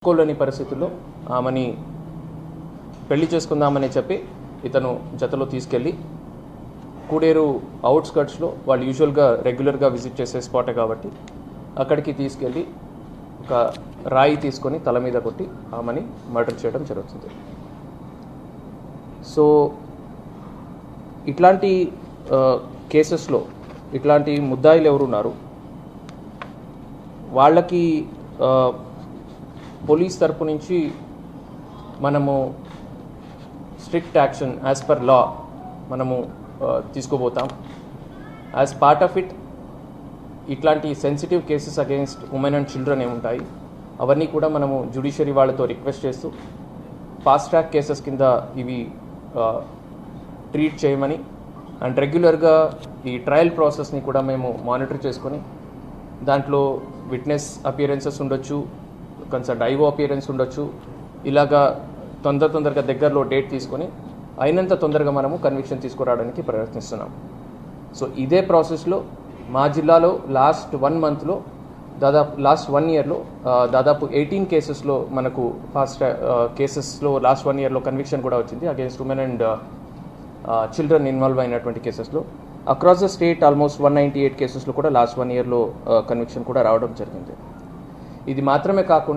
కోల్ని పరిస్థితుల్లో ఆమెని పెళ్లి చేసుకుందామని చెప్పి ఇతను జతలో తీసుకెళ్ళి కూడేరు అవుట్స్కట్స్లో వాళ్ళు యూజువల్గా రెగ్యులర్గా విజిట్ చేసే స్పాటే కాబట్టి అక్కడికి తీసుకెళ్ళి ఒక రాయి తీసుకొని తల మీద కొట్టి ఆమెని మర్డర్ చేయడం జరుగుతుంది. సో ఇట్లాంటి కేసెస్లో ఇట్లాంటి ముద్దాయిలు ఎవరున్నారు వాళ్ళకి పోలీస్ తరపు నుంచి మనము strict action as per law మనము తీసుకోబోతాం. యాజ్ పార్ట్ ఆఫ్ ఇట్ ఇట్లాంటి sensitive cases against women and children ఏముంటాయి అవన్నీ కూడా మనము జ్యుడిషియరీ వాళ్ళతో రిక్వెస్ట్ చేస్తూ ఫాస్ట్ ట్రాక్ కేసెస్ కింద ఇవి ట్రీట్ చేయమని అండ్ రెగ్యులర్గా ఈ ట్రయల్ ప్రాసెస్ని కూడా మేము మానిటర్ చేసుకొని దాంట్లో విట్నెస్ అపియరెన్సెస్ ఉండొచ్చు, కన్సర్న్ ఐఓ అపియరెన్స్ ఉండొచ్చు, ఇలాగా తొందరగా దగ్గరలో డేట్ తీసుకొని అయినంత తొందరగా మనము కన్విక్షన్ తీసుకురావడానికి ప్రయత్నిస్తున్నాం. సో ఇదే ప్రాసెస్లో మా జిల్లాలో లాస్ట్ 1 మంత్లో లాస్ట్ 1 ఇయర్లో దాదాపు 18 కేసెస్లో మనకు ఫాస్ట్ కేసెస్లో లాస్ట్ 1 ఇయర్లో కన్విక్షన్ కూడా వచ్చింది against women and children involve అయినటువంటి కేసెస్లో. అక్రాస్ ద స్టేట్ ఆల్మోస్ట్ 198 కేసెస్లో కూడా లాస్ట్ 1 ఇయర్లో కన్విక్షన్ కూడా రావడం జరిగింది. ఇది మాత్రమే కాకుండా